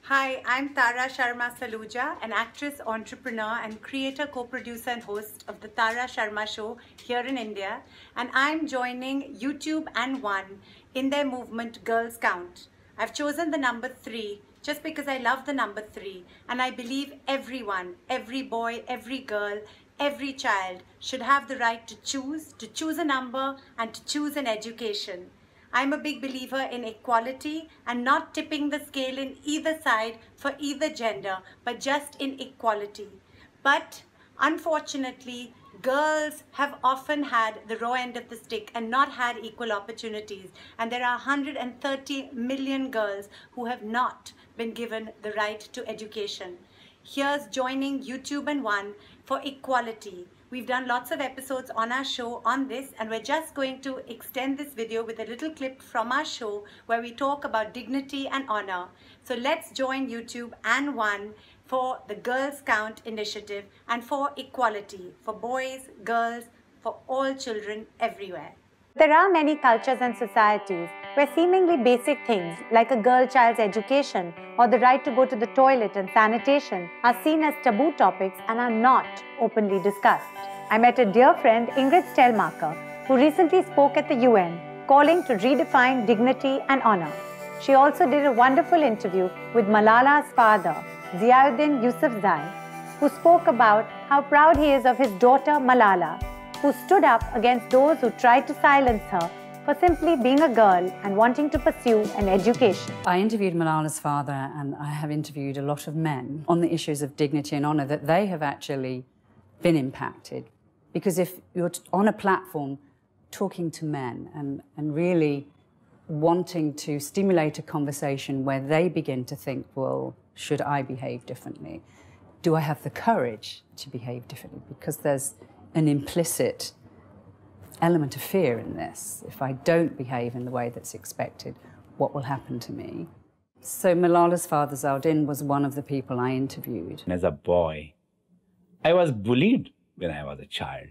Hi, I'm Tara Sharma Saluja, an actress, entrepreneur, and creator, co-producer, and host of the Tara Sharma Show here in India. And I'm joining YouTube and One in their movement Girls Count. I've chosen the number 3 just because I love the number 3. And I believe everyone, every boy, every girl, every child should have the right to choose a number and to choose an education. I'm a big believer in equality and not tipping the scale in either side for either gender, but just in equality. But unfortunately, girls have often had the raw end of the stick and not had equal opportunities. And there are 130 million girls who have not been given the right to education. Here's joining YouTube and One for equality. We've done lots of episodes on our show on this, and we're just going to extend this video with a little clip from our show where we talk about dignity and honor. So let's join YouTube and One for the Girls Count initiative and for equality for boys, girls, for all children everywhere. There are many cultures and societies where seemingly basic things like a girl child's education or the right to go to the toilet and sanitation are seen as taboo topics and are not openly discussed. I met a dear friend, Ingrid Stellmacher, who recently spoke at the UN calling to redefine dignity and honor. She also did a wonderful interview with Malala's father, Ziauddin Yousafzai, who spoke about how proud he is of his daughter Malala, who stood up against those who tried to silence her for simply being a girl and wanting to pursue an education. I interviewed Malala's father, and I have interviewed a lot of men on the issues of dignity and honour, that they have actually been impacted. Because if you're on a platform talking to men and really wanting to stimulate a conversation where they begin to think, well, should I behave differently? Do I have the courage to behave differently? Because there's an implicit element of fear in this. If I don't behave in the way that's expected, what will happen to me? So Malala's father, Ziauddin, was one of the people I interviewed. As a boy, I was bullied when I was a child.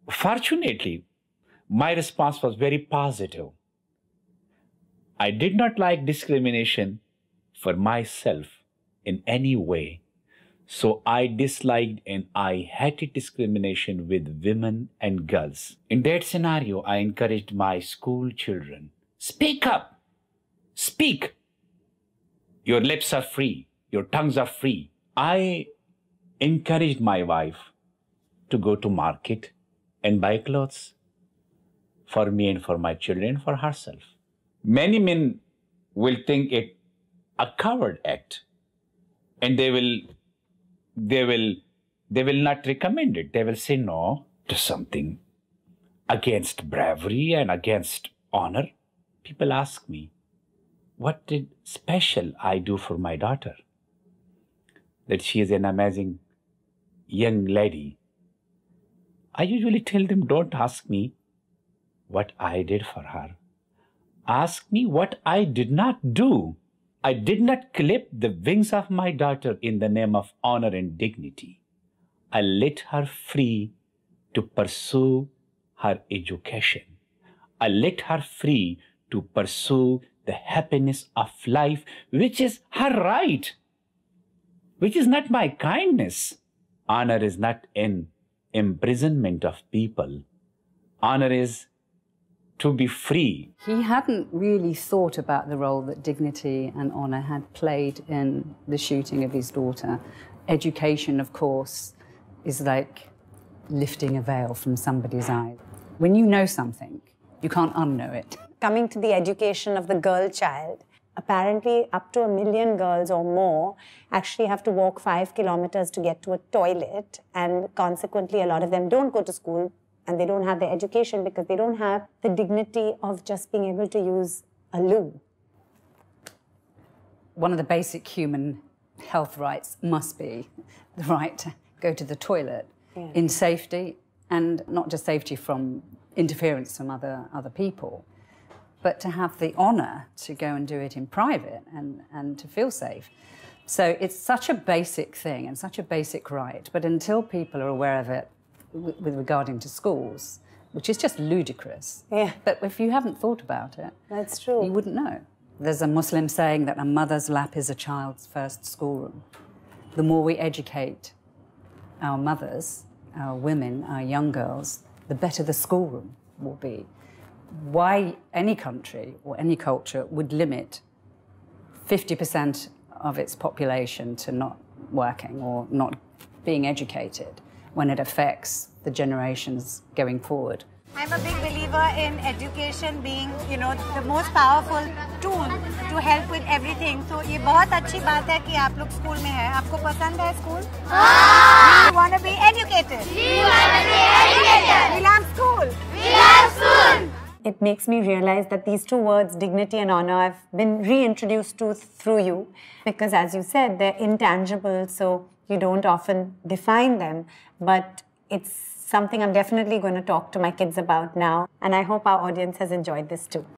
Fortunately, my response was very positive. I did not like discrimination for myself in any way. So I disliked and I hated discrimination with women and girls. In that scenario, I encouraged my school children, speak up, speak. Your lips are free, your tongues are free. I encouraged my wife to go to market and buy clothes for me and for my children, for herself. Many men will think it a coward act, and they will not recommend it. They will say no to something against bravery and against honor. People ask me, what did special I do for my daughter? That she is an amazing young lady. I usually tell them, don't ask me what I did for her. Ask me what I did not do. I did not clip the wings of my daughter in the name of honor and dignity. I let her free to pursue her education. I let her free to pursue the happiness of life, which is her right, which is not my kindness. Honor is not an imprisonment of people. Honor is to be free. He hadn't really thought about the role that dignity and honour had played in the shooting of his daughter. Education, of course, is like lifting a veil from somebody's eyes. When you know something, you can't unknow it. Coming to the education of the girl child, apparently up to 1 million girls or more actually have to walk 5 kilometers to get to a toilet, and consequently a lot of them don't go to school and they don't have the education because they don't have the dignity of just being able to use a loo. One of the basic human health rights must be the right to go to the toilet in safety, and not just safety from interference from other people, but to have the honour to go and do it in private and to feel safe. So it's such a basic thing and such a basic right, but until people are aware of it with regarding to schools, which is just ludicrous. Yeah. But if you haven't thought about it, that's true. You wouldn't know. There's a Muslim saying that a mother's lap is a child's first schoolroom. The more we educate our mothers, our women, our young girls, the better the schoolroom will be. Why any country or any culture would limit 50% of its population to not working or not being educated when it affects the generations going forward? I'm a big believer in education being, the most powerful tool to help with everything. So ये बहुत अच्छी बात है कि आप लोग school में हैं. आपको पसंद है school? You want to be educated? We want to be educated. We love school. We love school. It makes me realize that these two words, dignity and honor, have been reintroduced to through you, because as you said, they're intangible, so you don't often define them, but it's something I'm definitely going to talk to my kids about now, and I hope our audience has enjoyed this too.